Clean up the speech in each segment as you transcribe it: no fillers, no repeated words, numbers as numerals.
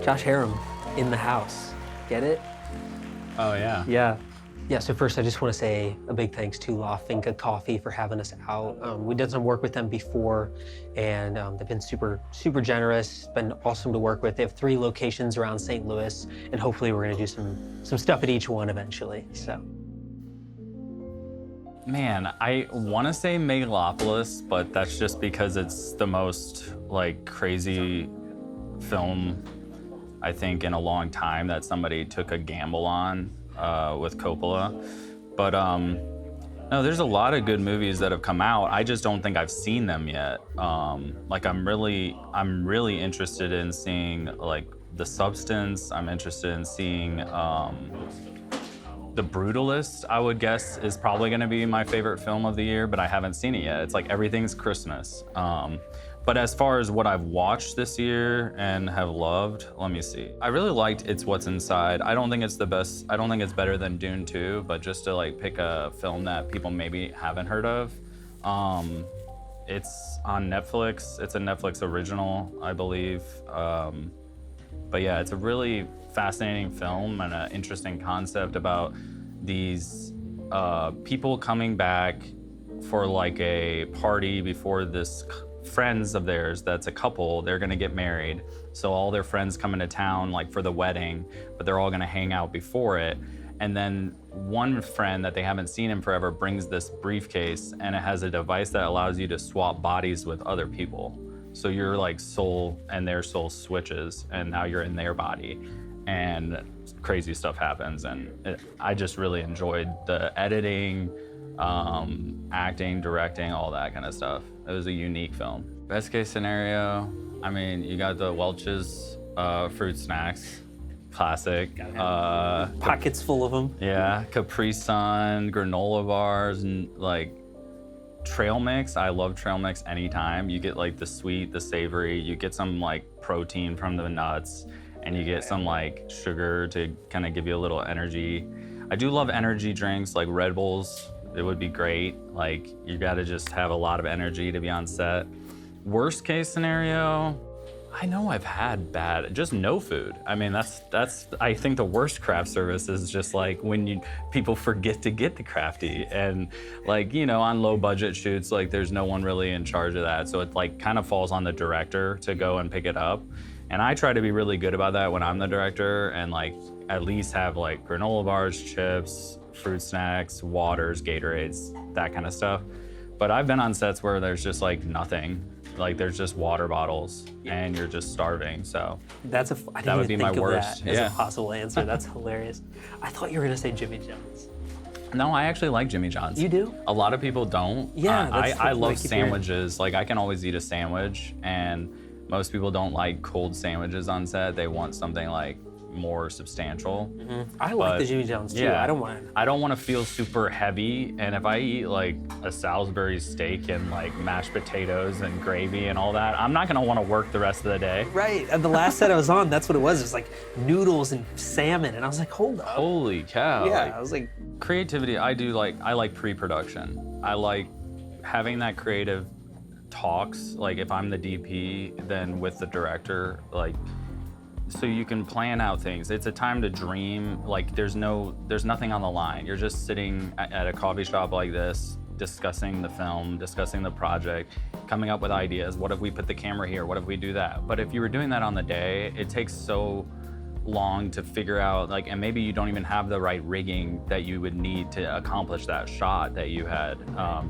Josh Herum in the house. Get it? Oh, yeah. Yeah. Yeah, so first I just want to say a big thanks to Finca Coffee for having us out. We did some work with them before, and they've been super generous. It's been awesome to work with. They have 3 locations around St. Louis, and hopefully we're going to do some stuff at each one eventually, so. Man, I want to say Megalopolis, but that's just because it's the most like crazy film, I think, in a long time that somebody took a gamble on with Coppola. But no, there's a lot of good movies that have come out. I just don't think I've seen them yet. Like I'm really interested in seeing like The Substance. I'm interested in seeing The Brutalist, I would guess, is probably gonna be my favorite film of the year, but I haven't seen it yet. It's like everything's Christmas. But as far as what I've watched this year and have loved, let me see. I really liked It's What's Inside. I don't think it's the best, I don't think it's better than Dune 2, but just to like pick a film that people maybe haven't heard of. It's on Netflix. It's a Netflix original, I believe. But yeah, it's a really fascinating film and an interesting concept about these people coming back for like a party before this friends of theirs that's a couple, they're gonna get married. So all their friends come into town like for the wedding, but they're all gonna hang out before it. And then one friend that they haven't seen in forever brings this briefcase, and it has a device that allows you to swap bodies with other people. So your like soul and their soul switches, and now you're in their body, and crazy stuff happens. And I just really enjoyed the editing, acting, directing, all that kind of stuff. It was a unique film. Best case scenario, I mean, you got the Welch's fruit snacks, classic. Pockets full of them. Yeah, Capri Sun, granola bars, and like trail mix. I love trail mix anytime. You get like the sweet, the savory, you get some like protein from the nuts, and you get some like sugar to kind of give you a little energy. I do love energy drinks like Red Bulls. It would be great. Like you gotta just have a lot of energy to be on set. Worst case scenario, I know I've had bad, just no food. I mean, that's I think the worst craft service is just like when people forget to get the crafty, and like, you know, on low budget shoots, like there's no one really in charge of that. So it like kind of falls on the director to go and pick it up. And I try to be really good about that when I'm the director, and like at least have like granola bars, chips, fruit snacks, waters, Gatorades, that kind of stuff. But I've been on sets where there's just like nothing. Like there's just water bottles and you're just starving, so. That would be my worst. That as a possible answer. That's hilarious. I thought you were gonna say Jimmy John's. No, I actually like Jimmy John's. You do? A lot of people don't. Yeah, I love sandwiches. Like I can always eat a sandwich, and most people don't like cold sandwiches on set. They want something like more substantial. Mm-hmm. I like the Jimmy John's too. Yeah, I don't mind. I don't want to feel super heavy, and if I eat like a Salisbury steak and like mashed potatoes and gravy and all that, I'm not gonna want to work the rest of the day. Right, and the last set I was on, that's what it was. It was like noodles and salmon, and I was like, hold up. Holy cow. Yeah, like, I was like. Creativity, I like pre-production. I like having that creative talks, like if I'm the DP, then with the director, like, so you can plan out things. It's a time to dream. Like there's nothing on the line. You're just sitting at a coffee shop like this, discussing the film, discussing the project, coming up with ideas. What if we put the camera here? What if we do that? But if you were doing that on the day, it takes so long to figure out, like, and maybe you don't even have the right rigging that you would need to accomplish that shot that you had.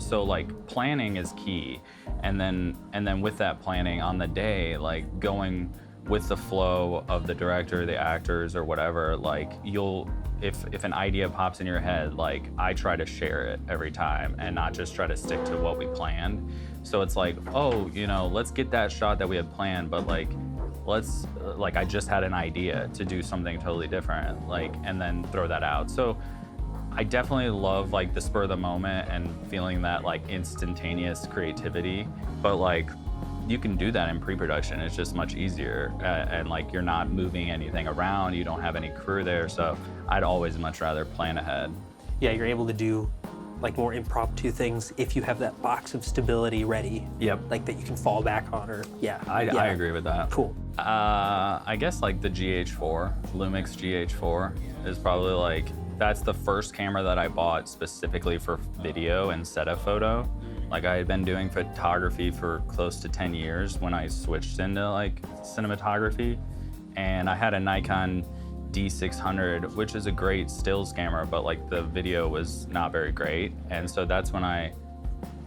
So like planning is key. And then with that planning on the day, like going with the flow of the director, the actors, or whatever, like if an idea pops in your head, like I try to share it every time and not just try to stick to what we planned. So it's like, oh, you know, let's get that shot that we had planned, but like, I just had an idea to do something totally different, like, and then throw that out. So I definitely love like the spur of the moment and feeling that like instantaneous creativity, but like, you can do that in pre-production. It's just much easier, and like you're not moving anything around. You don't have any crew there, so I'd always much rather plan ahead. Yeah, you're able to do like more impromptu things if you have that box of stability ready. Yep. Like that you can fall back on, or I agree with that. Cool. I guess like the GH4, Lumix GH4 is probably like, that's the first camera that I bought specifically for video instead of photo. Like I had been doing photography for close to 10 years when I switched into like cinematography. And I had a Nikon D600, which is a great stills camera, but like the video was not very great. And so that's when I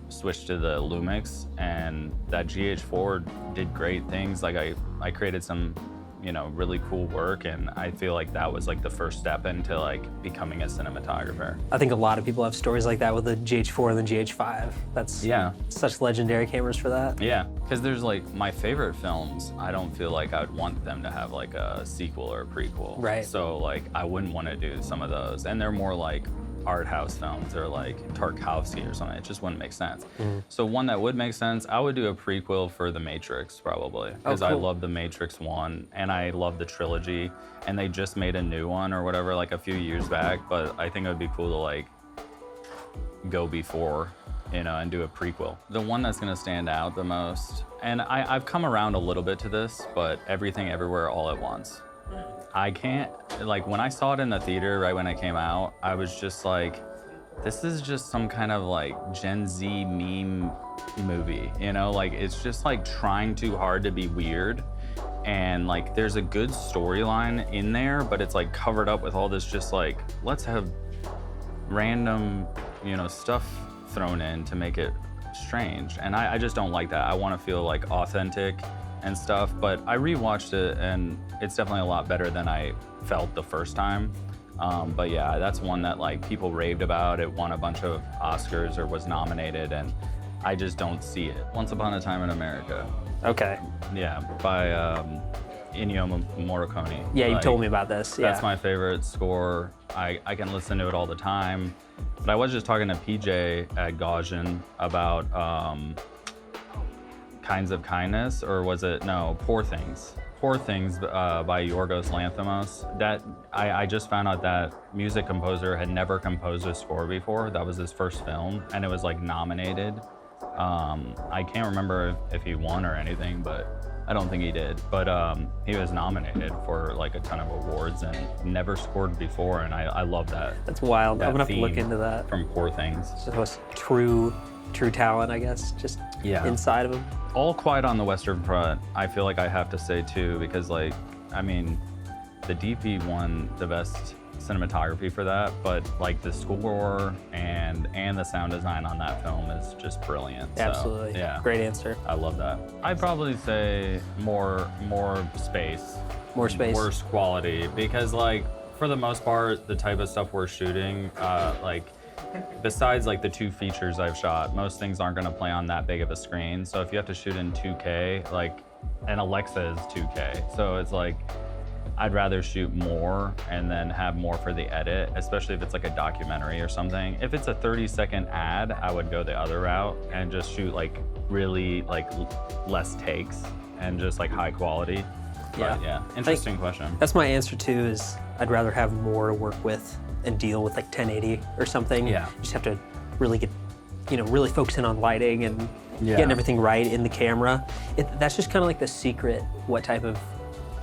switched to the Lumix, and that GH4 did great things. Like I created some, you know, really cool work, and I feel like that was like the first step into like becoming a cinematographer. I think a lot of people have stories like that with the GH4 and the GH5. That's such legendary cameras for that. Yeah, because there's like my favorite films, I don't feel like I'd want them to have like a sequel or a prequel. Right. So like I wouldn't want to do some of those, and they're more like art house films or like Tarkovsky or something. It just wouldn't make sense. So one that would make sense, I would do a prequel for The Matrix probably, because I love The Matrix 1 and I love the trilogy, and they just made a new one or whatever like a few years back, but I think it would be cool to like go before, you know, and do a prequel. The one that's gonna stand out the most, and I've come around a little bit to this, but Everything Everywhere All at Once. I can't, like when I saw it in the theater right when it came out, I was just like, this is just some kind of like Gen Z meme movie, you know? Like it's just like trying too hard to be weird. And like there's a good storyline in there, but it's like covered up with all this just like, let's have random, you know, stuff thrown in to make it strange. And I just don't like that. I want to feel like authentic and stuff, but I rewatched it and it's definitely a lot better than I felt the first time. But yeah, that's one that like people raved about. It won a bunch of Oscars or was nominated, and I just don't see it. Once Upon a Time in America. Okay. Yeah, by Ennio Morricone. Yeah, you Like, told me about this. That's my favorite score. I can listen to it all the time. But I was just talking to PJ at Gaussian about Kinds of Kindness, or was it, no, Poor Things. Poor Things by Yorgos Lanthimos. That I just found out that music composer had never composed a score before. That was his first film, and it was like nominated. I can't remember if he won or anything, but I don't think he did. But he was nominated for like a ton of awards and never scored before, and I love that. That's wild. That I'm gonna have to look into that. From Poor Things. So it was true talent, I guess, just inside of him. All Quiet on the Western Front, I feel like I have to say too, because like, I mean, the DP won the best cinematography for that, but like the score and the sound design on that film is just brilliant. Absolutely. So, yeah. Great answer. I love that. I'd probably say more space. More space. Worse quality, because like for the most part, the type of stuff we're shooting, like besides like the 2 features I've shot, most things aren't gonna play on that big of a screen. So if you have to shoot in 2K, like, and Alexa is 2K, so it's like, I'd rather shoot more and then have more for the edit, especially if it's like a documentary or something. If it's a 30-second ad, I would go the other route and just shoot like really like less takes and just like high quality. But, yeah, interesting question. That's my answer too, is I'd rather have more to work with and deal with like 1080 or something. Yeah. You just have to really get, you know, really focus in on lighting and getting everything right in the camera. That's just kind of like the secret, what type of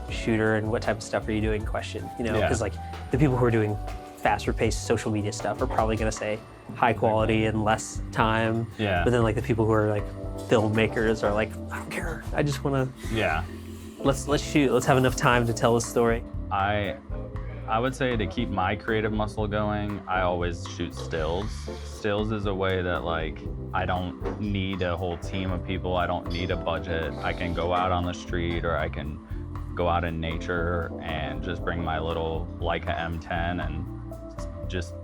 shooter and what type of stuff are you doing question, you know? Because like the people who are doing faster paced social media stuff are probably gonna say high quality and less time. Yeah. But then like the people who are like filmmakers are like, I don't care, I just wanna, let's shoot, let's have enough time to tell a story. I would say to keep my creative muscle going, I always shoot stills. Stills is a way that like, I don't need a whole team of people, I don't need a budget. I can go out on the street, or I can go out in nature and just bring my little Leica M10 and just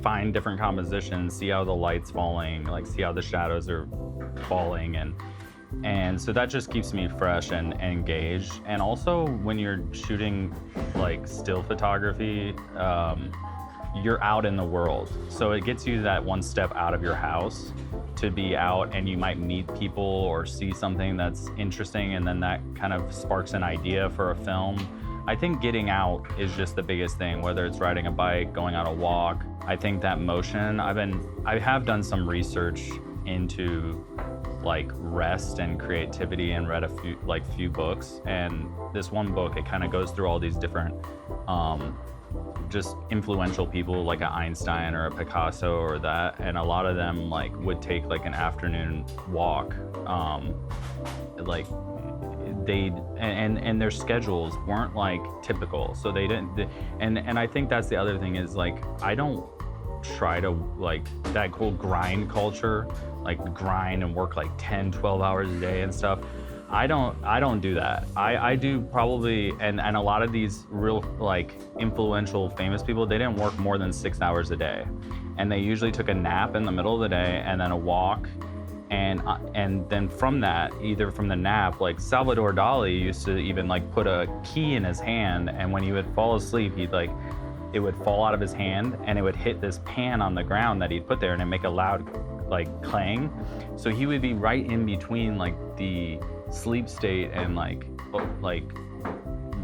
find different compositions, see how the light's falling, like see how the shadows are falling, and so that just keeps me fresh and engaged. And also when you're shooting like still photography, you're out in the world. So it gets you that one step out of your house to be out, and you might meet people or see something that's interesting, and then that kind of sparks an idea for a film. I think getting out is just the biggest thing, whether it's riding a bike, going on a walk. I think that motion, I have done some research into like rest and creativity and read a few books. And this one book, it kind of goes through all these different just influential people like an Einstein or a Picasso or that. And a lot of them like would take like an afternoon walk. Like and their schedules weren't like typical, so they didn't, and I think that's the other thing is like I don't try to like that whole grind culture, like grind and work like 10-12 hours a day and stuff. I don't do that. I do probably, and a lot of these real like influential famous people, they didn't work more than 6 hours a day, and they usually took a nap in the middle of the day and then a walk. And then from that, either from the nap, like Salvador Dali used to even like put a key in his hand, and when he would fall asleep, he'd like, it would fall out of his hand and it would hit this pan on the ground that he'd put there and it'd make a loud like clang. So he would be right in between like the sleep state and like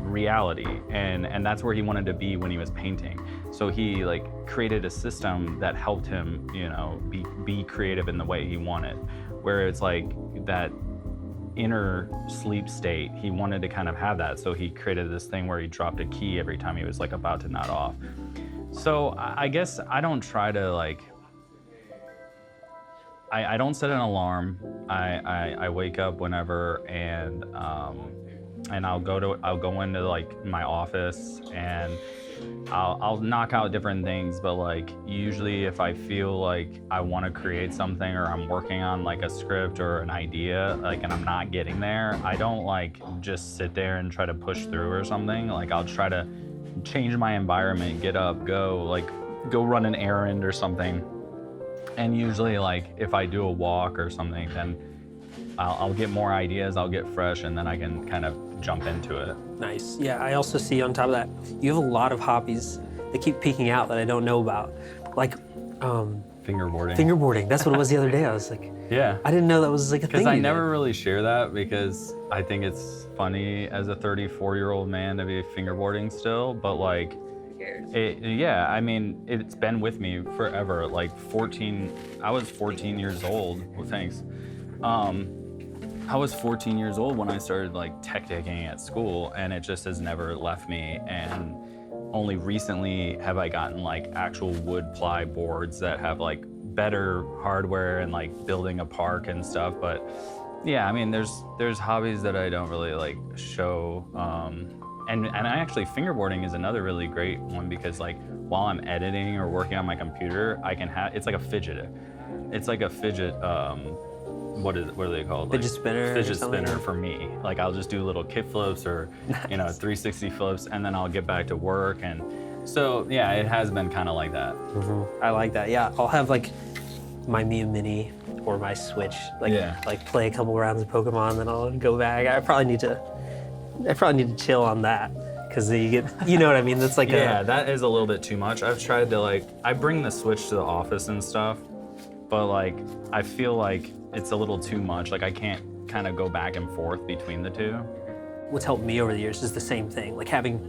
reality, and that's where he wanted to be when he was painting. So he like created a system that helped him, you know, be creative in the way he wanted, where it's like that inner sleep state, he wanted to kind of have that. So he created this thing where he dropped a key every time he was like about to nod off. So I guess I don't try to like, I don't set an alarm. I wake up whenever, and I'll go into like my office and I'll knock out different things, but like usually if I feel like I want to create something or I'm working on like a script or an idea, like, and I'm not getting there, I don't like just sit there and try to push through or something. Like I'll try to change my environment, get up, go run an errand or something. And usually like if I do a walk or something, then I'll get more ideas, I'll get fresh, and then I can kind of jump into it. Nice. Yeah, I also see on top of that, you have a lot of hobbies that keep peeking out that I don't know about. Like Fingerboarding. Fingerboarding, that's what it was the other day. I was like, yeah. I didn't know that was like a thing. Because I never really share that because I think it's funny as a 34-year-old man to be fingerboarding still, but like, yeah, I mean, it's been with me forever. Like I was 14 years old. Well, thanks. I was 14 years old when I started like tech taking at school, and it just has never left me. And only recently have I gotten like actual wood ply boards that have like better hardware and like building a park and stuff. But yeah, I mean, there's hobbies that I don't really like show. And I actually, fingerboarding is another really great one because like while I'm editing or working on my computer, I can have, it's like a fidget. It's like a fidget, what are they called? Fidget spinner. Fidget spinner for me. Like I'll just do little kick flips or, nice. You know, 360 flips, and then I'll get back to work. And so, yeah, it has been kind of like that. Mm-hmm. I like that. Yeah, I'll have like my Mini or my Switch, like play a couple rounds of Pokemon, then I'll go back. I probably need to chill on that because you get, you know what I mean? That's like that is a little bit too much. I've tried to like, I bring the Switch to the office and stuff, but like, I feel like it's a little too much. Like I can't kind of go back and forth between the two. What's helped me over the years is the same thing, like having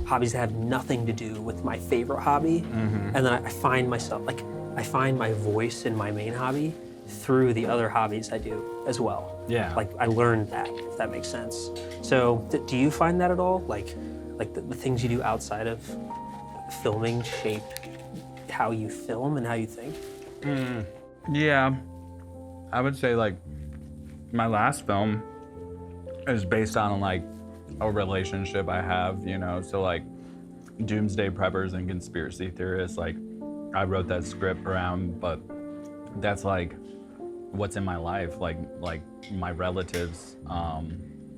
hobbies that have nothing to do with my favorite hobby. Mm-hmm. And then I find myself, like I find my voice in my main hobby through the other hobbies I do as well. Yeah. Like I learned that, if that makes sense. So do you find that at all? Like the things you do outside of filming shape how you film and how you think? Yeah, I would say like my last film is based on like a relationship I have, you know, so like doomsday preppers and conspiracy theorists, like I wrote that script around, but that's like what's in my life, like my relatives,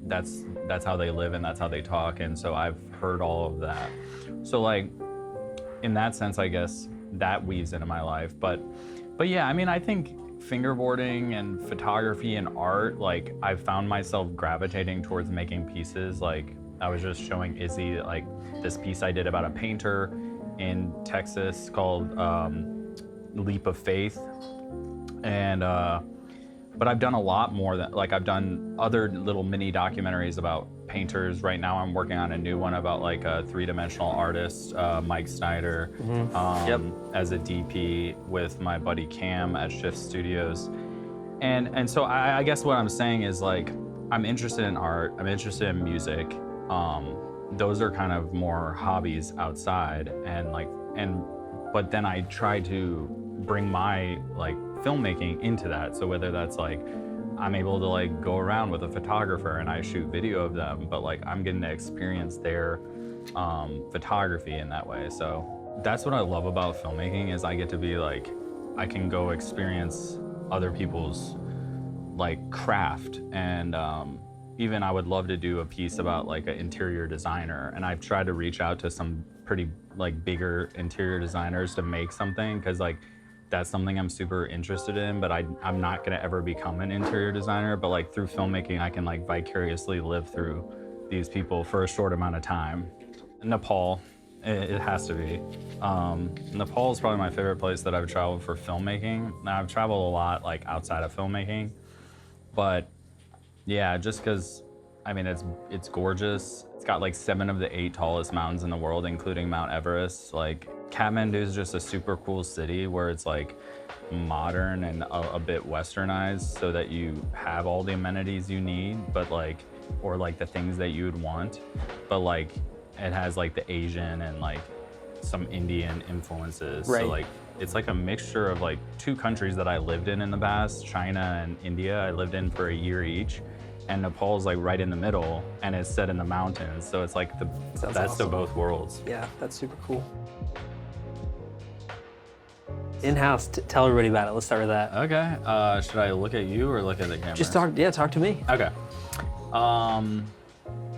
that's how they live and that's how they talk, and so I've heard all of that. So like in that sense, I guess that weaves into my life, but yeah, I mean, I think fingerboarding and photography and art, like I've found myself gravitating towards making pieces. Like I was just showing Izzy like this piece I did about a painter in Texas called Leap of Faith. And but I've done a lot more than, like I've done other little mini documentaries about painters. Right now I'm working on a new one about like a three-dimensional artist, Mike Snyder, as a DP with my buddy Cam at Shift Studios. And so I guess what I'm saying is like, I'm interested in art, I'm interested in music. Those are kind of more hobbies outside, but then I try to bring my like filmmaking into that. So whether that's like, I'm able to like go around with a photographer and I shoot video of them, but like I'm getting to experience their photography in that way. So that's what I love about filmmaking, is I get to be like, I can go experience other people's like craft. And even I would love to do a piece about like an interior designer, and I've tried to reach out to some pretty like bigger interior designers to make something, because like that's something I'm super interested in, but I'm not gonna ever become an interior designer. But like through filmmaking, I can like vicariously live through these people for a short amount of time. Nepal, it has to be. Nepal is probably my favorite place that I've traveled for filmmaking. Now I've traveled a lot like outside of filmmaking, but yeah, just because, I mean, it's gorgeous. It's got like 7 of the 8 tallest mountains in the world, including Mount Everest. Like Kathmandu is just a super cool city where it's like modern and a bit westernized, so that you have all the amenities you need, but like, or like the things that you would want, but like it has like the Asian and like some Indian influences. Right. So like, it's like a mixture of like 2 countries that I lived in the past, China and India. I lived in for a year each. And Nepal's like right in the middle, and it's set in the mountains. So it's like the best of both worlds. Yeah, that's super cool. In-house, tell everybody about it. Let's start with that. Okay, should I look at you or look at the camera? Just talk to me. Okay.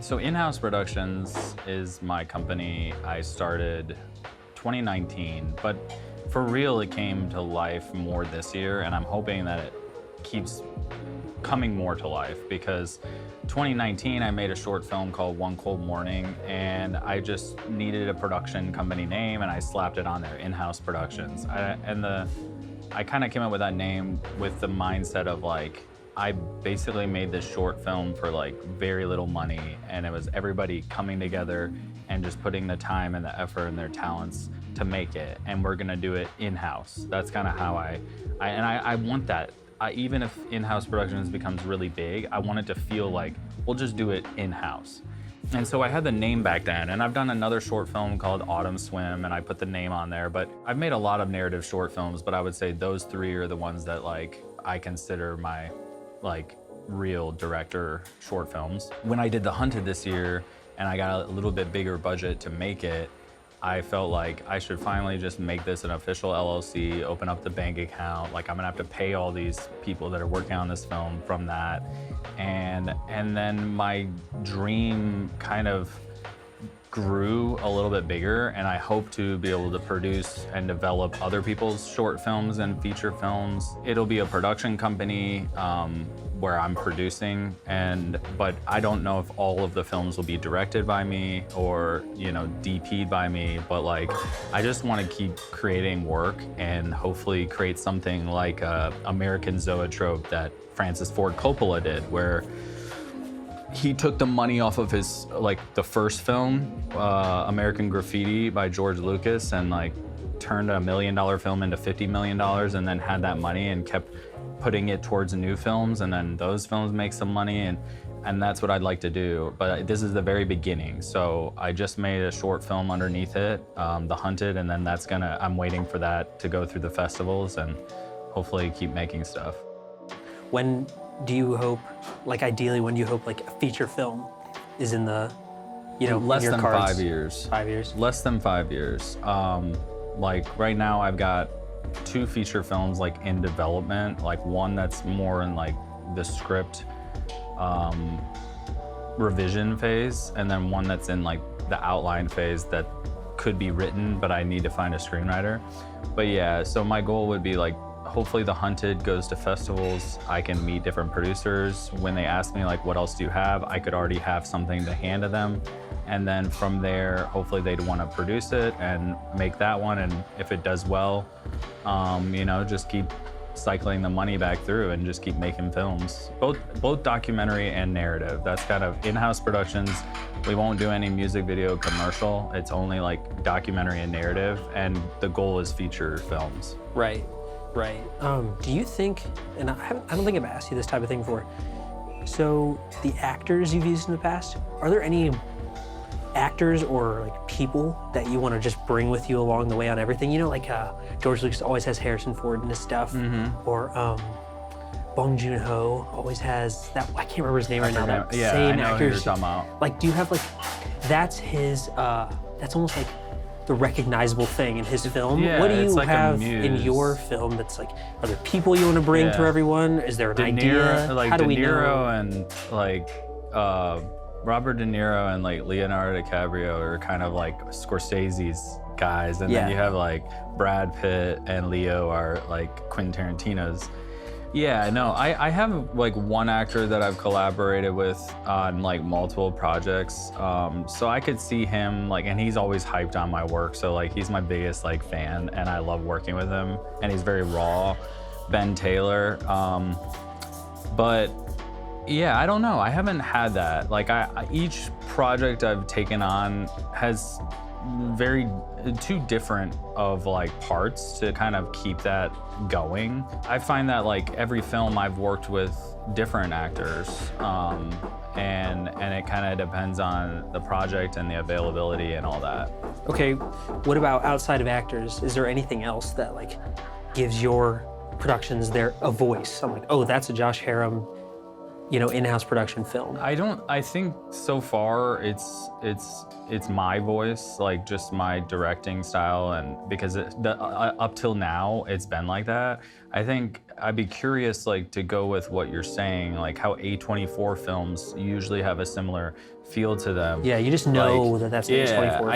So In-House Productions is my company. I started 2019, but for real, it came to life more this year, and I'm hoping that it keeps coming more to life, because 2019 I made a short film called One Cold Morning, and I just needed a production company name, and I slapped it on there, In-House Productions. I kind of came up with that name with the mindset of like, I basically made this short film for like very little money, and it was everybody coming together and just putting the time and the effort and their talents to make it, and we're gonna do it in-house. That's kind of how I want that. Even if In-House Productions becomes really big, I want it to feel like we'll just do it in-house. And so I had the name back then, and I've done another short film called Autumn Swim, and I put the name on there, but I've made a lot of narrative short films, but I would say those 3 are the ones that like I consider my like real director short films. When I did The Hunted this year, and I got a little bit bigger budget to make it, I felt like I should finally just make this an official LLC, open up the bank account. Like I'm gonna have to pay all these people that are working on this film from that. And then my dream kind of grew a little bit bigger, and I hope to be able to produce and develop other people's short films and feature films. It'll be a production company where I'm producing, but I don't know if all of the films will be directed by me or, you know, DP'd by me, but like, I just want to keep creating work and hopefully create something like a American Zoetrope that Francis Ford Coppola did, where he took the money off of his, like the first film, American Graffiti by George Lucas, and like turned $1 million film into $50 million, and then had that money and kept putting it towards new films, and then those films make some money, and that's what I'd like to do. But this is the very beginning, so I just made a short film underneath it, The Hunted, and then I'm waiting for that to go through the festivals and hopefully keep making stuff. When do you hope, like ideally, when do you hope like a feature film is in the, you know, less in your than cards? 5 years. 5 years? Less than 5 years. Like right now I've got 2 feature films like in development, like one that's more in like the script revision phase, and then one that's in like the outline phase that could be written, but I need to find a screenwriter. But yeah, so my goal would be like, hopefully The Hunted goes to festivals. I can meet different producers. When they ask me like, what else do you have? I could already have something to hand to them. And then from there, hopefully they'd want to produce it and make that one. And if it does well, you know, just keep cycling the money back through and just keep making films, both documentary and narrative. That's kind of in-house productions. We won't do any music video commercial. It's only like documentary and narrative, and the goal is feature films. Right. Do you think, and I don't think I've asked you this type of thing before, so the actors you've used in the past, are there any actors or like people that you want to just bring with you along the way on everything? You know, like George Lucas always has Harrison Ford in his stuff, or Bong Joon-ho always has that, I can't remember his name right now, that Yeah, same I know actor. who you're talking about. Like, do you have like, that's his, that's almost like the recognizable thing in his film. Yeah, What do it's you like a have in muse. your film that's like, are there people you want to bring to everyone? Is there an idea? Like How do we De know? Niro and like Robert De Niro and like Leonardo DiCaprio are kind of like Scorsese's guys, and then you have like Brad Pitt and Leo are like Quentin Tarantino's. Yeah, no, I have like one actor that I've collaborated with on like multiple projects. So I could see him like, and he's always hyped on my work. So like, he's my biggest like fan, and I love working with him, and he's very raw. Ben Taylor. But yeah, I don't know. I haven't had that. Like each project I've taken on has two different of like parts to kind of keep that going. I find that like every film I've worked with different actors, and it kind of depends on the project and the availability and all that. Okay, what about outside of actors? Is there anything else that like gives your productions a voice? I'm like, oh, that's a Josh Herum, in-house production film. I think so far it's my voice, like just my directing style, and because up till now it's been like that. I think I'd be curious like to go with what you're saying, like how A24 films usually have a similar feel to them. Yeah, you just know that's A24.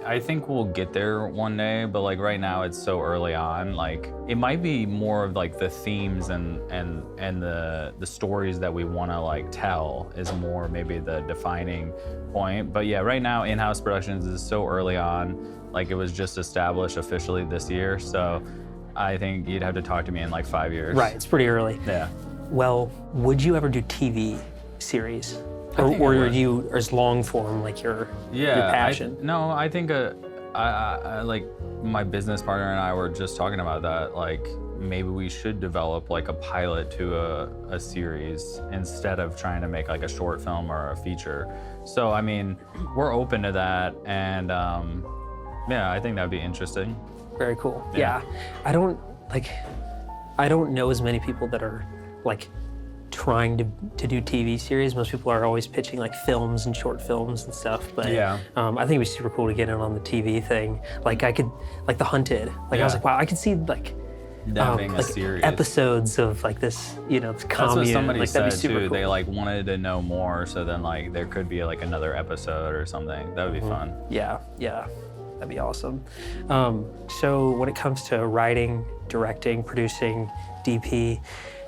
I think we'll get there one day, but like right now it's so early on. Like it might be more of like the themes and the stories that we want to like tell is more maybe the defining point. But yeah, right now in-house productions is so early on. Like it was just established officially this year, so I think you'd have to talk to me in like 5 years. Right, it's pretty early. Yeah. Well, would you ever do TV series? Or are you as long form, like your passion? I think I like my business partner and I were just talking about that. Like maybe we should develop like a pilot to a series instead of trying to make like a short film or a feature. So I mean, we're open to that, and yeah, I think that'd be interesting. Very cool. Yeah. I don't know as many people that are like trying to do TV series. Most people are always pitching like films and short films and stuff. But I think it'd be super cool to get in on the TV thing. Like I could, like The Hunted. Like I was like, wow, I could see like having a series. Episodes of like this, this commune. That's what somebody like, said that'd be super too. cool. They like wanted to know more, so then like there could be like another episode or something. That would be fun. Yeah. That'd be awesome. So when it comes to writing, directing, producing, DP,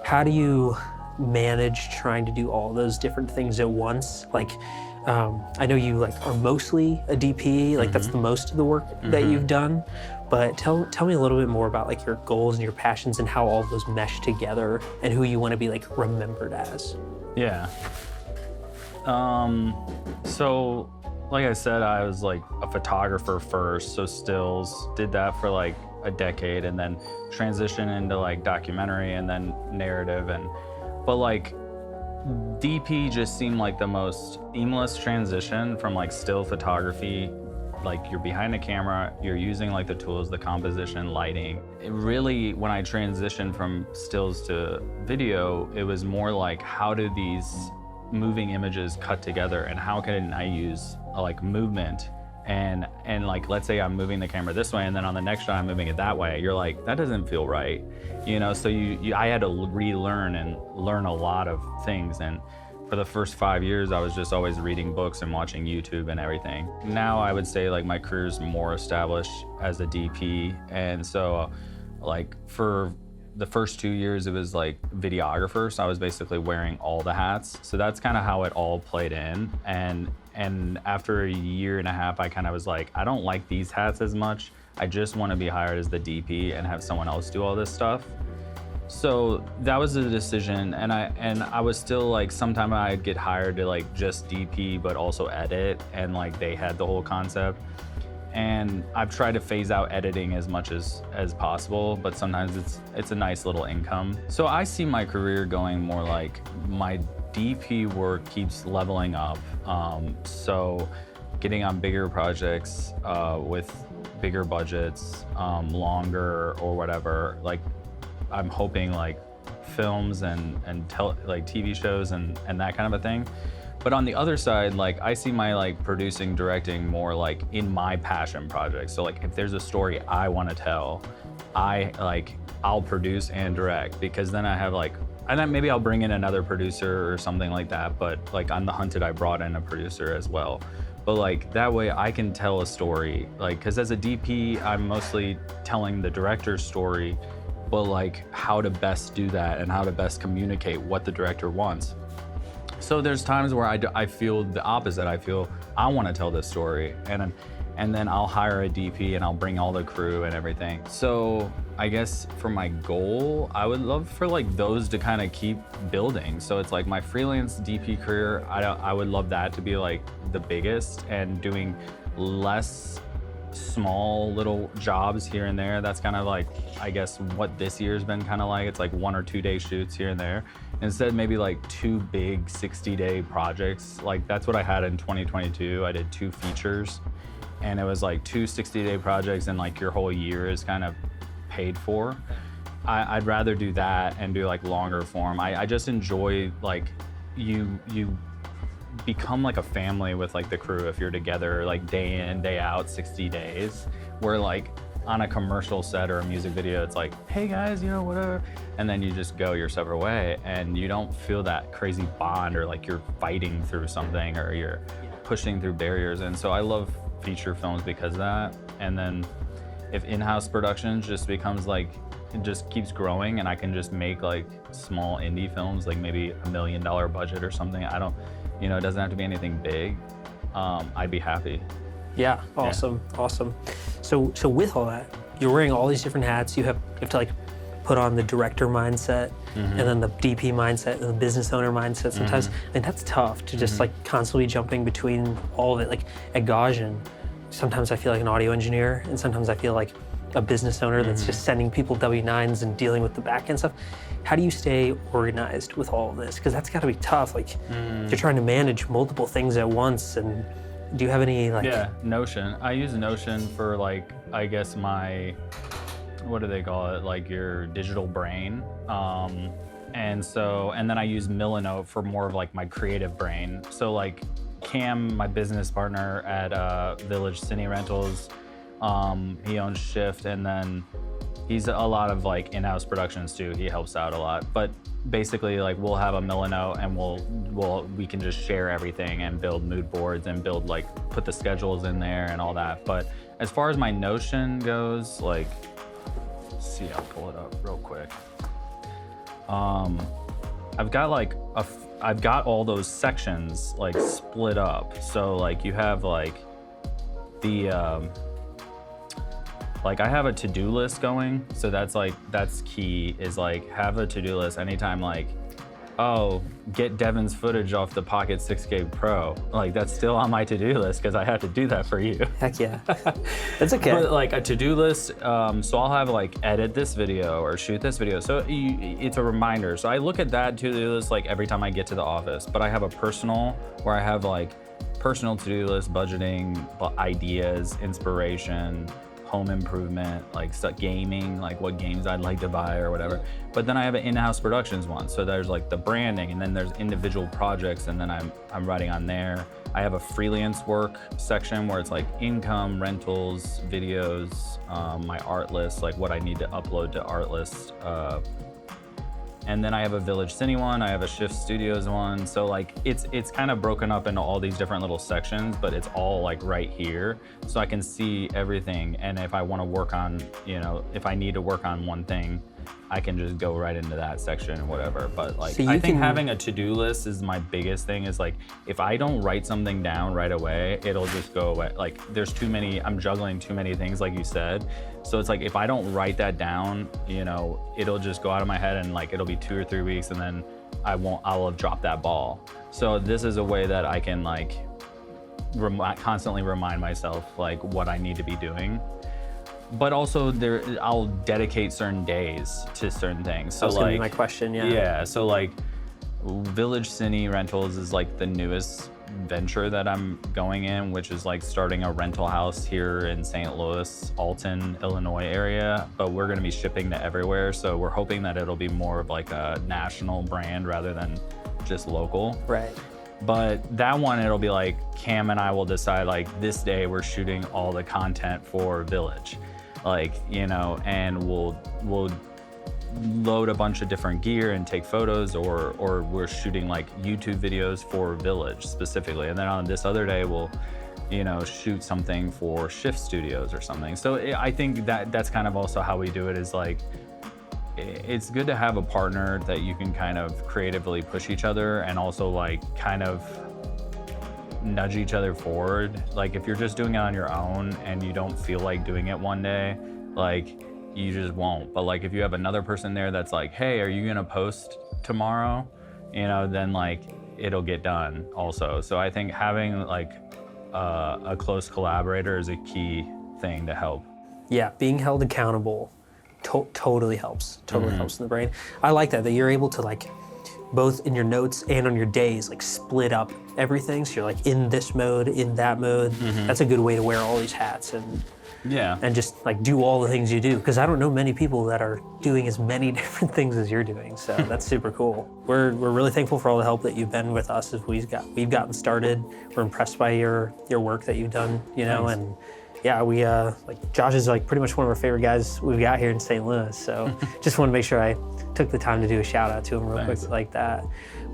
how do you manage trying to do all those different things at once? Like, I know you like are mostly a DP, like that's the most of the work that you've done, but tell me a little bit more about like your goals and your passions and how all of those mesh together and who you want to be like remembered as. Yeah. So like I said, I was like a photographer first, so stills, did that for like a decade, and then transitioned into like documentary and then narrative, but like DP just seemed like the most seamless transition from like still photography. Like you're behind a camera, you're using like the tools, the composition, lighting. It really, when I transitioned from stills to video, it was more like how do these moving images cut together, and how can I use like movement and like let's say I'm moving the camera this way and then on the next shot I'm moving it that way. You're like, that doesn't feel right, so I had to relearn and learn a lot of things. And for the first 5 years I was just always reading books and watching YouTube and everything. Now I would say like my career's more established as a DP, and so like for the first 2 years it was like videographer, so I was basically wearing all the hats. So that's kind of how it all played in. And after a year and a half, I kind of was like, I don't like these hats as much. I just want to be hired as the DP and have someone else do all this stuff. So that was the decision, and I was still like, sometime I'd get hired to like just DP but also edit, and like they had the whole concept. And I've tried to phase out editing as much as possible, but sometimes it's a nice little income. So I see my career going more like my DP work keeps leveling up. So getting on bigger projects with bigger budgets, longer or whatever. Like I'm hoping like films and like TV shows and that kind of a thing. But on the other side, like I see my like producing, directing more like in my passion projects. So like if there's a story I want to tell, I'll produce and direct, because then I have like, and then maybe I'll bring in another producer or something like that. But like on The Hunted, I brought in a producer as well. But like that way I can tell a story, like, cause as a DP, I'm mostly telling the director's story, but like how to best do that and how to best communicate what the director wants. So there's times where I feel the opposite. I feel I want to tell this story, and then I'll hire a DP and I'll bring all the crew and everything. So I guess for my goal, I would love for like those to kind of keep building. So it's like my freelance DP career, I would love that to be like the biggest, and doing less small little jobs here and there. That's kind of like, I guess, what this year's been kind of like. It's like 1 or 2 day shoots here and there. Instead, maybe like 2 big 60-day projects. Like that's what I had in 2022. I did 2 features, and it was like 2 60-day projects, and like your whole year is kind of paid for. I'd rather do that and do like longer form. I just enjoy like you become like a family with like the crew if you're together like day in, day out, 60 days, where like on a commercial set or a music video, it's like, hey guys, you know, whatever. And then you just go your separate way, and you don't feel that crazy bond, or like you're fighting through something, or you're pushing through barriers. And so I love feature films because of that. And then if in-house productions just becomes like, it just keeps growing, and I can just make like small indie films, like maybe $1 million budget or something. I don't, you know, it doesn't have to be anything big. I'd be happy. Yeah, awesome, awesome. So with all that, you're wearing all these different hats. You have to like put on the director mindset, and then the DP mindset, and the business owner mindset. Sometimes, and that's tough to just like constantly jumping between all of it. Like at Gaussian, sometimes I feel like an audio engineer, and sometimes I feel like a business owner that's just sending people W-9s and dealing with the back end stuff. How do you stay organized with all of this? Because that's got to be tough. Like you're trying to manage multiple things at once. And do you have any like? Yeah, Notion. I use Notion for like, I guess my, what do they call it? Like your digital brain. And then I use Milanote for more of like my creative brain. So like Cam, my business partner at Village Cine Rentals, he owns Shift, and then he's a lot of like in-house productions too. He helps out a lot. But basically like we'll have a Milanote, and we can just share everything and build mood boards and build like, put the schedules in there and all that. But as far as my Notion goes, like, let's see, I'll pull it up real quick. I've got all those sections like split up. So like you have like the, like I have a to-do list going. So that's key, is like have a to-do list anytime, like, oh, get Devin's footage off the Pocket 6K Pro. Like that's still on my to-do list because I have to do that for you. Heck yeah, that's okay. But like a to-do list, so I'll have like edit this video or shoot this video. So it's a reminder. So I look at that to-do list like every time I get to the office. But I have a personal where I have like personal to-do list, budgeting, ideas, inspiration, home improvement, like gaming, like what games I'd like to buy or whatever. But then I have an in-house productions one. So there's like the branding, and then there's individual projects, and then I'm writing on there. I have a freelance work section where it's like income, rentals, videos, my art list, like what I need to upload to art list. And then I have a Village Cine one, I have a Shift Studios one. So like it's kind of broken up into all these different little sections, but it's all like right here. So I can see everything. And if I want to work on, you know, if I need to work on one thing, I can just go right into that section or whatever. But like, So I think having a to-do list is my biggest thing. Is like, if I don't write something down right away, it'll just go away. Like, there's too many, I'm juggling too many things, like you said. So it's like, if I don't write that down, you know, it'll just go out of my head, and like, it'll be 2 or 3 weeks, and then I'll have dropped that ball. So this is a way that I can like constantly remind myself like what I need to be doing. But also I'll dedicate certain days to certain things. So that was gonna be like, my question, yeah. Yeah, so like Village Cine Rentals is like the newest venture that I'm going in, which is like starting a rental house here in St. Louis, Alton, Illinois area, but we're gonna be shipping to everywhere. So we're hoping that it'll be more of like a national brand rather than just local. Right. But that one, it'll be like Cam and I will decide like this day we're shooting all the content for Village. Like, you know, and we'll load a bunch of different gear and take photos, or we're shooting like YouTube videos for Village specifically. And then on this other day, we'll, you know, shoot something for Shift Studios or something. So I think that's kind of also how we do it, is like, it's good to have a partner that you can kind of creatively push each other and also like kind of nudge each other forward. Like, if you're just doing it on your own and you don't feel like doing it one day, like, you just won't. But like, if you have another person there that's like, hey, are you gonna post tomorrow? You know, then like, it'll get done also. So I think having like a close collaborator is a key thing to help. Yeah, being held accountable totally helps. Totally helps in the brain. I like that you're able to like, both in your notes and on your days, like split up everything. So you're like in this mode, in that mode. That's a good way to wear all these hats and just like do all the things you do. Because I don't know many people that are doing as many different things as you're doing. So that's super cool. We're really thankful for all the help that you've been with us as we've gotten started. We're impressed by your work that you've done, you know. Thanks. And yeah, we like Josh is like pretty much one of our favorite guys we've got here in St. Louis. So just want to make sure I took the time to do a shout out to him real quick like that.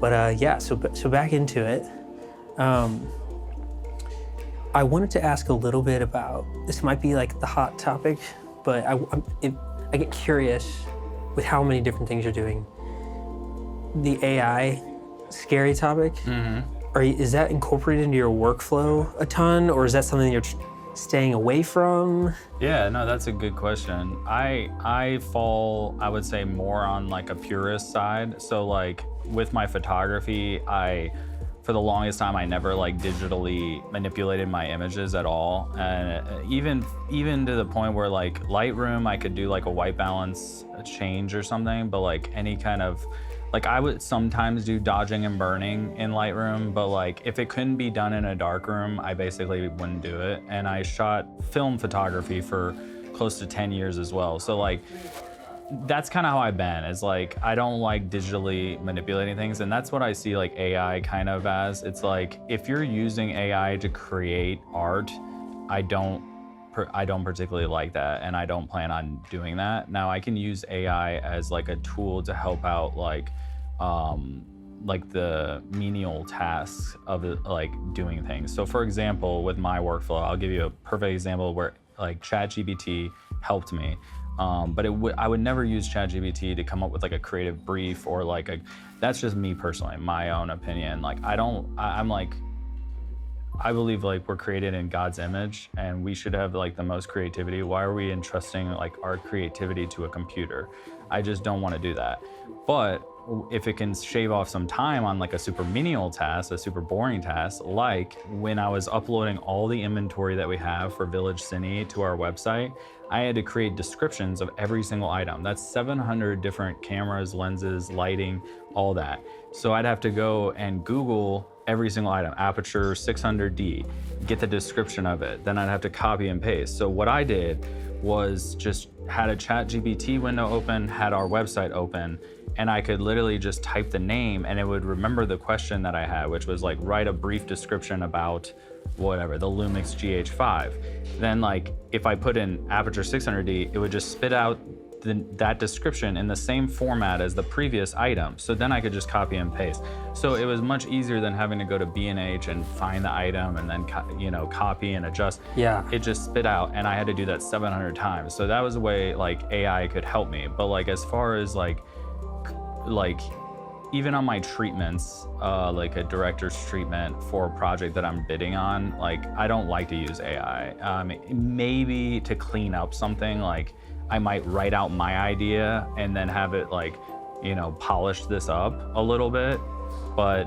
But yeah, so back into it. I wanted to ask a little bit about, this might be like the hot topic, but I get curious with how many different things you're doing. The AI, scary topic, is that incorporated into your workflow a ton, or is that something you're staying away from? Yeah, no, that's a good question. I fall, I would say, more on like a purist side. So like with my photography, for the longest time, I never like digitally manipulated my images at all. And even to the point where like Lightroom, I could do like a white balance change or something, but like any kind of, like I would sometimes do dodging and burning in Lightroom, but like if it couldn't be done in a dark room, I basically wouldn't do it. And I shot film photography for close to 10 years as well. So like, that's kind of how I've been, is like, I don't like digitally manipulating things. And that's what I see like AI kind of as. It's like, if you're using AI to create art, I don't particularly like that, and I don't plan on doing that. Now I can use AI as like a tool to help out like the menial tasks of it, like doing things. So for example, with my workflow, I'll give you a perfect example where like ChatGPT helped me. But I would never use ChatGPT to come up with like a creative brief or like that's just me personally, my own opinion. Like I believe like we're created in God's image and we should have like the most creativity. Why are we entrusting like our creativity to a computer? I just don't want to do that. But if it can shave off some time on like a super menial task, a super boring task, like when I was uploading all the inventory that we have for Village Cine to our website, I had to create descriptions of every single item. That's 700 different cameras, lenses, lighting, all that. So I'd have to go and Google every single item, aperture 600D, get the description of it. Then I'd have to copy and paste. So what I did was just had a ChatGPT window open, had our website open, and I could literally just type the name and it would remember the question that I had, which was like, write a brief description about whatever, the Lumix GH5. Then like, if I put in aperture 600D, it would just spit out that description in the same format as the previous item. So then I could just copy and paste. So it was much easier than having to go to B&H and find the item and then copy and adjust. Yeah. It just spit out, and I had to do that 700 times. So that was a way like AI could help me. But like as far as like even on my treatments, like a director's treatment for a project that I'm bidding on, like I don't like to use AI. Maybe to clean up something, like I might write out my idea and then have it like, polish this up a little bit. But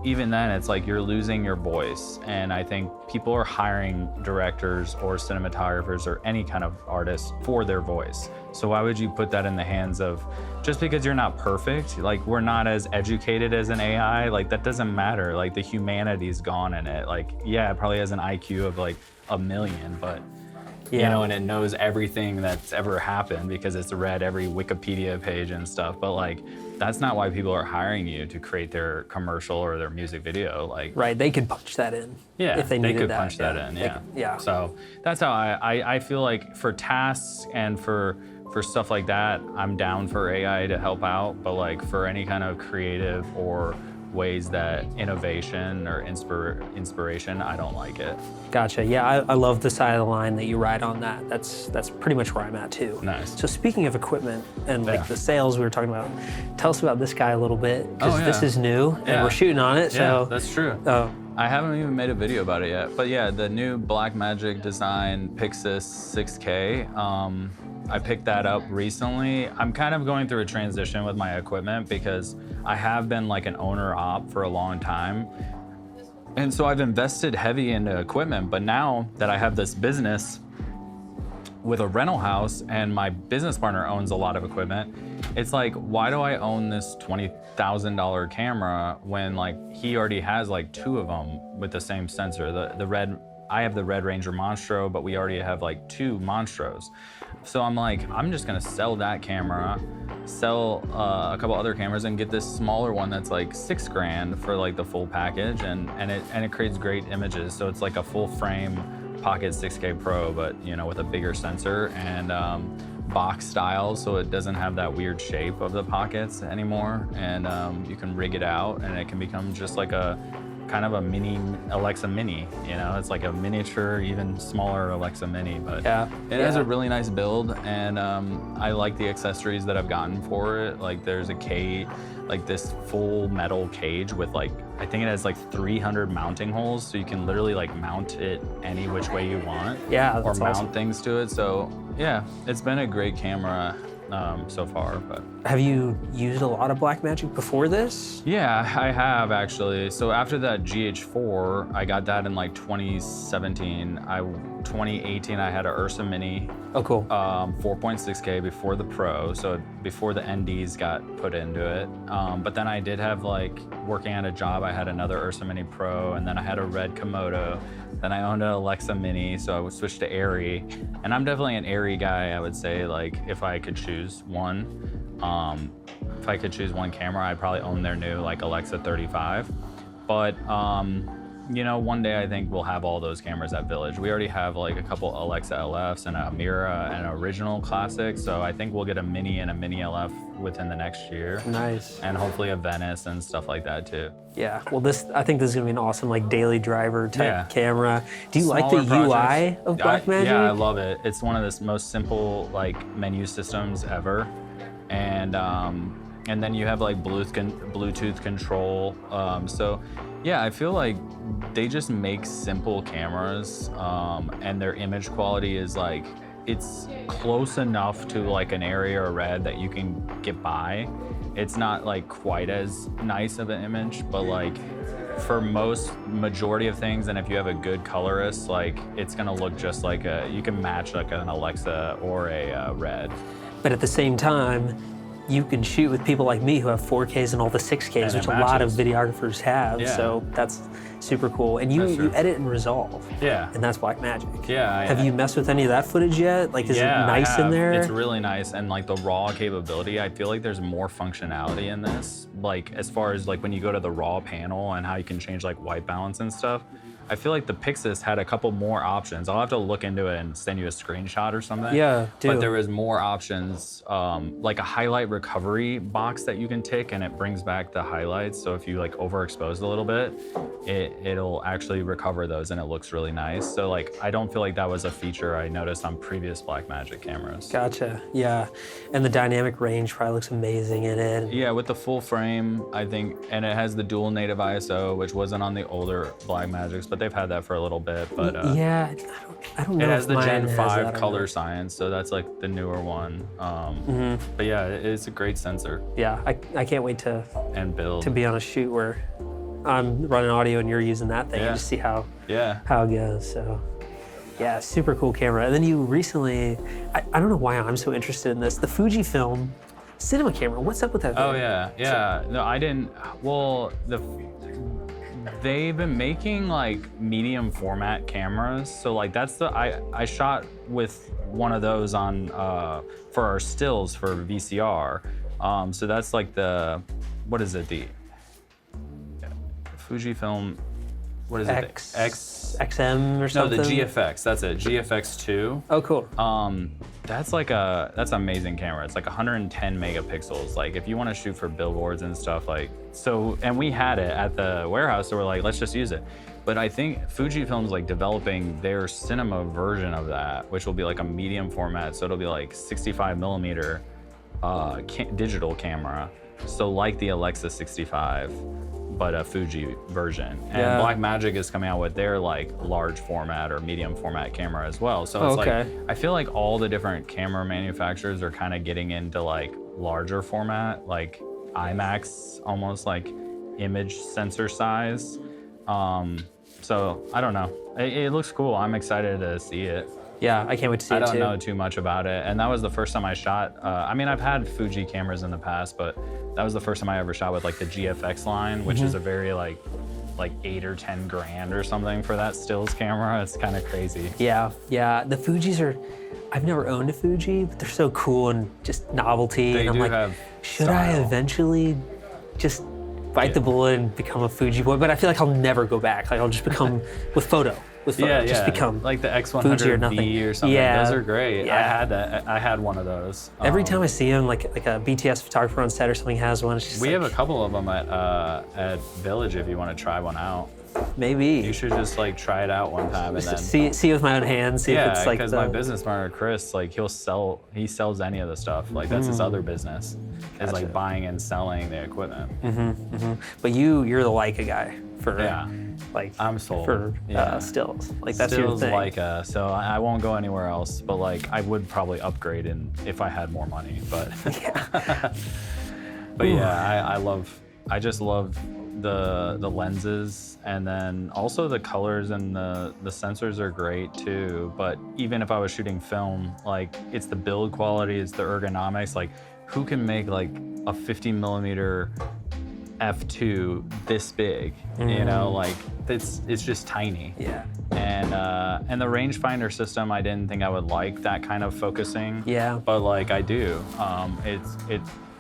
even then, it's like you're losing your voice. And I think people are hiring directors or cinematographers or any kind of artists for their voice. So why would you put that in the hands of, just because you're not perfect, like we're not as educated as an AI, like that doesn't matter. Like the humanity's gone in it. Like, yeah, it probably has an IQ of like 1 million, but and it knows everything that's ever happened because it's read every Wikipedia page and stuff. But like, that's not why people are hiring you to create their commercial or their music video. Like, right, they could punch that in. Yeah, if they needed could that. punch that in. Yeah. Yeah. So that's how I feel like for tasks and for stuff like that, I'm down for AI to help out. But like for any kind of creative or ways that innovation or inspiration, I don't like it. Gotcha. Yeah, I love the side of the line that you ride on that. That's pretty much where I'm at too. Nice. So speaking of equipment and like the sales we were talking about, tell us about this guy a little bit, because this is new and we're shooting on it. So that's true. I haven't even made a video about it yet. But yeah, the new Blackmagic design Pixis 6K. I picked that up recently. I'm kind of going through a transition with my equipment because I have been like an owner op for a long time. And so I've invested heavy into equipment, but now that I have this business with a rental house and my business partner owns a lot of equipment, it's like, why do I own this $20,000 camera when like he already has like 2 of them with the same sensor? I have the Red Ranger Monstro, but we already have like 2 Monstros. So I'm like, I'm just gonna sell that camera, sell a couple other cameras, and get this smaller one that's like $6 grand for like the full package, and it creates great images. So it's like a full frame Pocket 6K Pro, but with a bigger sensor and box style, so it doesn't have that weird shape of the pockets anymore. And you can rig it out, and it can become just like a kind of a mini Alexa Mini. It's like a miniature, even smaller Alexa Mini, but it has a really nice build, and I like the accessories that I've gotten for it. Like there's a cage, like this full metal cage with like, I think it has like 300 mounting holes, so you can literally like mount it any which way you want. Yeah, or that's mount awesome. things to it. So yeah, it's been a great camera so far. But have you used a lot of Blackmagic before this? Yeah, I have actually. So after that GH4, I got that in like 2017. 2018, I had a Ursa Mini. Oh, cool. 4.6K before the Pro, so before the NDs got put into it. But then I did have like, working at a job, I had another Ursa Mini Pro, and then I had a red Komodo. Then I owned an Alexa Mini, so I would switch to Arri. And I'm definitely an Arri guy, I would say, like if I could choose one. If I could choose one camera, I'd probably own their new like Alexa 35. But one day I think we'll have all those cameras at Village. We already have like a couple Alexa LFs and a Mira and an original classic. So I think we'll get a Mini and a Mini LF within the next year. Nice. And hopefully a Venice and stuff like that too. Yeah, well I think this is gonna be an awesome like daily driver type camera. Do you like the Smaller UI projects. of Blackmagic? Yeah, I love it. It's one of the most simple like menu systems ever. And then you have like Bluetooth control. So yeah, I feel like they just make simple cameras, and their image quality is like, it's close enough to like an Arri or a Red that you can get by. It's not like quite as nice of an image, but like for majority of things, and if you have a good colorist, like it's gonna look just like you can match like an Alexa or a Red. But at the same time, you can shoot with people like me who have 4Ks and all the 6Ks, which a lot of videographers have. Yeah. So that's super cool. And you edit and resolve. Yeah. And that's Blackmagic. Yeah. Have you messed with any of that footage yet? Like, is it nice in there? It's really nice. And like the raw capability, I feel like there's more functionality in this. Like as far as like when you go to the raw panel and how you can change like white balance and stuff, I feel like the Pixis had a couple more options. I'll have to look into it and send you a screenshot or something. Yeah, do. But there was more options, like a highlight recovery box that you can tick, and it brings back the highlights. So if you like overexposed a little bit, it'll actually recover those, and it looks really nice. So like, I don't feel like that was a feature I noticed on previous Blackmagic cameras. Gotcha. Yeah, and the dynamic range probably looks amazing in it. Yeah, with the full frame, I think, and it has the dual native ISO, which wasn't on the older Blackmagics, but they've had that for a little bit. But yeah, I don't know. it has if the mine Gen has 5 that or color not. science, so that's like the newer one. But yeah, it's a great sensor Yeah, I can't wait to and build. be on a shoot where I'm running audio and you're using that thing and just see how Yeah. how it goes. So yeah, super cool camera. And then you recently, I don't know why I'm so interested in this, the Fujifilm cinema camera. What's up with that thing? Oh yeah, yeah. No, I didn't. Well, they've been making like medium format cameras. So like that's I shot with one of those on for our stills for VCR. So that's like what is it? The Fujifilm. What is it? XM or No, something? the GFX. That's it. GFX2. Oh, cool. That's an amazing camera. It's like 110 megapixels. Like if you want to shoot for billboards and stuff, like so. And we had it at the warehouse, so we're like, let's just use it. But I think Fujifilm's like developing their cinema version of that, which will be like a medium format. So it'll be like 65 millimeter digital camera. So like the Alexa 65. But a Fuji version. And Blackmagic is coming out with their like large format or medium format camera as well. So it's like, I feel like all the different camera manufacturers are kind of getting into like larger format, like IMAX, almost like image sensor size. So I don't know. It looks cool. I'm excited to see it. Yeah, I can't wait to see it too. I don't know too much about it. And that was the first time I shot. I mean, I've had Fuji cameras in the past, but that was the first time I ever shot with like the GFX line, which is a very like 8 or 10 grand or something for that stills camera. It's kind of crazy. Yeah, yeah. The Fujis are, I've never owned a Fuji, but they're so cool and just novelty. They and I'm do like, have should I style. eventually just bite the bullet and become a Fuji boy? But I feel like I'll never go back. Like I'll just become with photo. Just become like the Fuji or nothing. X100V or something. Yeah. Those are great. Yeah. I had that. I had one of those. Every time I see him, like a BTS photographer on set or something has one. It's just we like, have a couple of them at Village if you want to try one out. maybe. You should just like try it out one time and then see with my own hands. See if it's like because my business partner Chris, like he sells any of the stuff. Like that's his other business, is like buying and selling the equipment. But you're the Leica guy for like I'm sold for stills. Like that's stills your thing. Leica, so I won't go anywhere else. But like I would probably upgrade if I had more money. But but yeah, I just love the lenses, and then also the colors and the sensors are great too. But even if I was shooting film, like it's the build quality, it's the ergonomics. Like who can make like a 50 millimeter f2 this big? You know, like it's just tiny. Yeah. And the rangefinder system, I didn't think I would like that kind of focusing. Yeah. But like I do.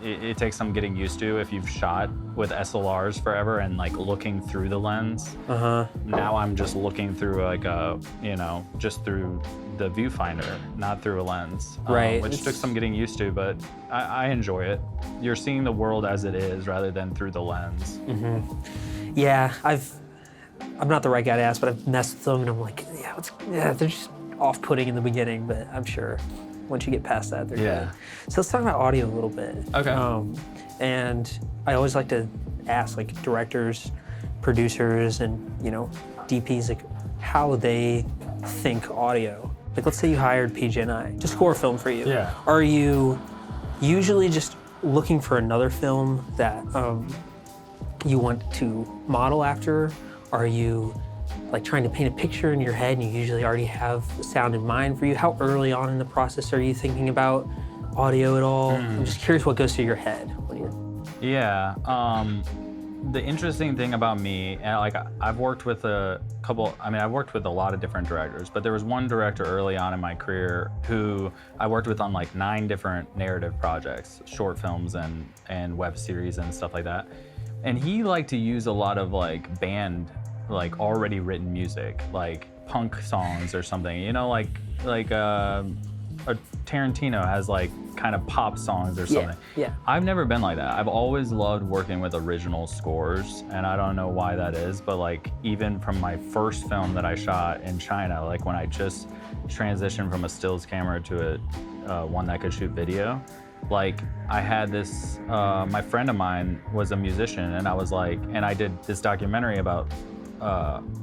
It takes some getting used to if you've shot with SLRs forever and like looking through the lens. Now I'm just looking through like just through the viewfinder, not through a lens. Right. Which took some getting used to, but I enjoy it. You're seeing the world as it is rather than through the lens. Yeah, I'm not the right guy to ask, but I've messed with them and I'm like, they're just off-putting in the beginning, but I'm sure once you get past that, they're good. So let's talk about audio a little bit. Okay. And I always like to ask like directors, producers, and DPs like how they think audio. Like let's say you hired PJ and I to score a film for you. Yeah. Are you usually just looking for another film that you want to model after? Are you like trying to paint a picture in your head and you usually already have sound in mind for you? How early on in the process are you thinking about audio at all? I'm just curious what goes through your head when you're... Yeah. The interesting thing about me, and like I've worked with I've worked with a lot of different directors, but there was one director early on in my career who I worked with on like 9 different narrative projects, short films and web series and stuff like that. And he liked to use a lot of like band like already written music, like punk songs or something, you know, like Tarantino has like kind of pop songs or something. Yeah. I've never been like that. I've always loved working with original scores, and I don't know why that is, but like even from my first film that I shot in China, like when I just transitioned from a stills camera to a one that could shoot video, like I had this, my friend of mine was a musician, and I was like, and I did this documentary about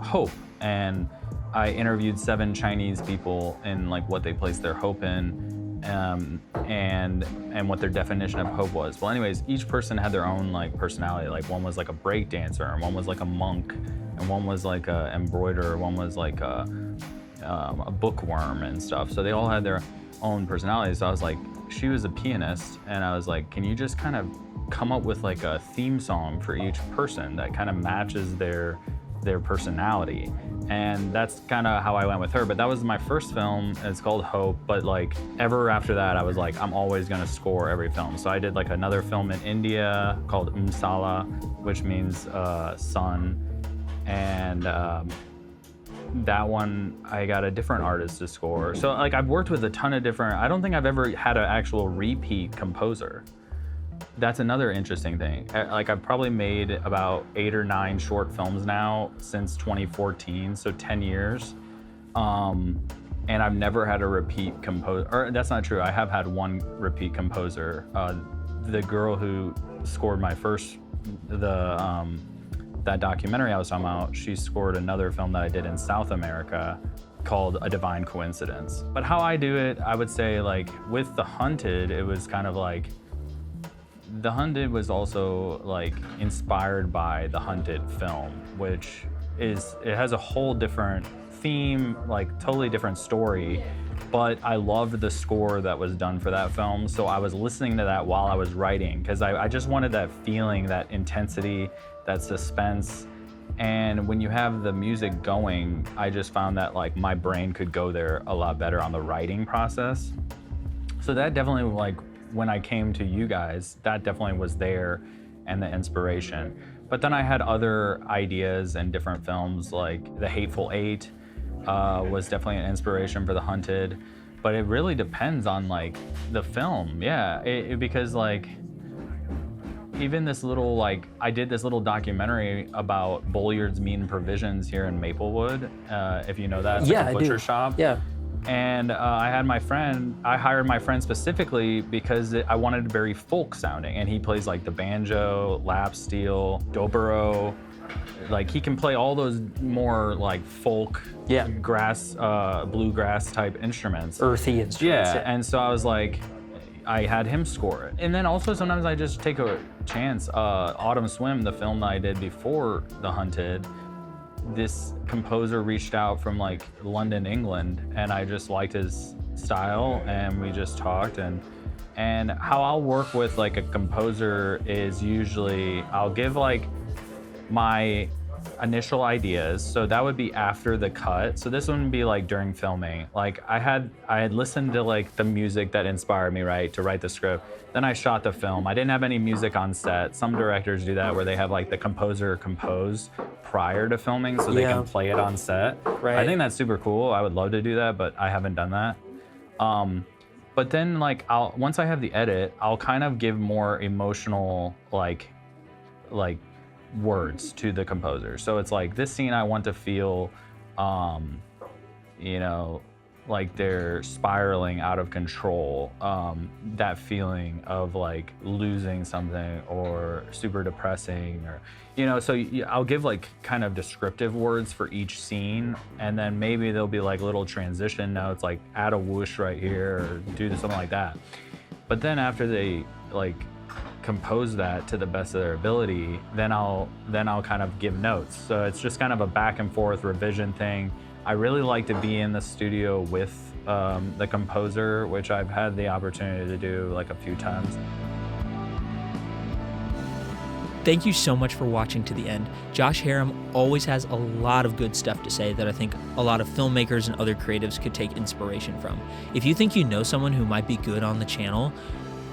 hope, and I interviewed 7 Chinese people and like what they placed their hope in, and what their definition of hope was. Well, anyways, each person had their own like personality. Like one was like a break dancer, and one was like a monk, and one was like a embroiderer, one was like a bookworm and stuff. So they all had their own personalities. So I was like, she was a pianist, and I was like, can you just kind of come up with like a theme song for each person that kind of matches their personality? And that's kind of how I went with her. But that was my first film. It's called Hope. But like ever after that, I was like, I'm always gonna score every film. So I did like another film in India called Sala, which means sun. And that one, I got a different artist to score. So like I've worked with a ton of different, I don't think I've ever had an actual repeat composer. That's another interesting thing. Like I've probably made about 8 or 9 short films now since 2014, so 10 years. And I've never had a repeat composer, or that's not true. I have had one repeat composer. The girl who scored my first, that documentary I was talking about, she scored another film that I did in South America called A Divine Coincidence. But how I do it, I would say like with The Hunted, it was kind of like, The Hunted was also like inspired by the Hunted film, which is, it has a whole different theme, like totally different story, but I loved the score that was done for that film. So I was listening to that while I was writing, because I just wanted that feeling, that intensity, that suspense. And when you have the music going, I just found that like my brain could go there a lot better on the writing process. So that definitely, like when I came to you guys, that definitely was there and the inspiration. But then I had other ideas and different films, like The Hateful Eight was definitely an inspiration for The Hunted. But it really depends on like the film, yeah. Because like, even this little, like, I did this little documentary about Bolliard's Meat and Provisions here in Maplewood, if you know that, it's like a butcher shop. Yeah. And I hired my friend specifically because I wanted it very folk sounding, and he plays like the banjo, lap steel, dobro. Like he can play all those more like folk, grass, bluegrass type instruments. Earthy instruments. Yeah, and so I was like, I had him score it. And then also sometimes I just take a chance. Autumn Swim, the film that I did before The Hunted, this composer reached out from like London, England, and I just liked his style, and we just talked. And how I'll work with like a composer is usually I'll give like my initial ideas, so that would be after the cut. So this wouldn't be like during filming. Like I had listened to like the music that inspired me, right, to write the script. Then I shot the film. I didn't have any music on set. Some directors do that where they have like the composer compose prior to filming so they can play it on set. Right. I think that's super cool. I would love to do that, but I haven't done that. But then like once I have the edit, I'll kind of give more emotional like words to the composer. So it's like, this scene I want to feel, you know, like they're spiraling out of control, that feeling of like losing something or super depressing, or, you know, so I'll give like kind of descriptive words for each scene, and then maybe there'll be like little transition notes, like add a whoosh right here or do something like that. But then after they like compose that to the best of their ability, then I'll kind of give notes. So it's just kind of a back and forth revision thing. I really like to be in the studio with the composer, which I've had the opportunity to do like a few times. Thank you so much for watching to the end. Josh Herum always has a lot of good stuff to say that I think a lot of filmmakers and other creatives could take inspiration from. If you think you know someone who might be good on the channel,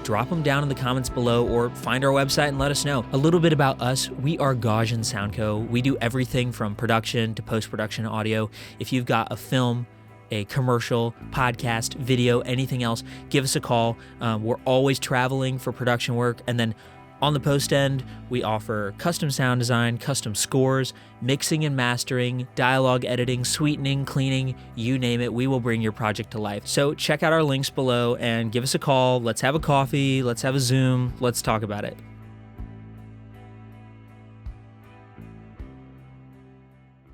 drop them down in the comments below or find our website and let us know. A little bit about us. We are Gaussian Sound Co. We do everything from production to post-production audio. If you've got a film, a commercial, podcast, video, anything else, give us a call. We're always traveling for production work. And then on the post end, we offer custom sound design, custom scores, mixing and mastering, dialogue editing, sweetening, cleaning, you name it, we will bring your project to life. So check out our links below and give us a call. Let's have a coffee. Let's have a Zoom. Let's talk about it.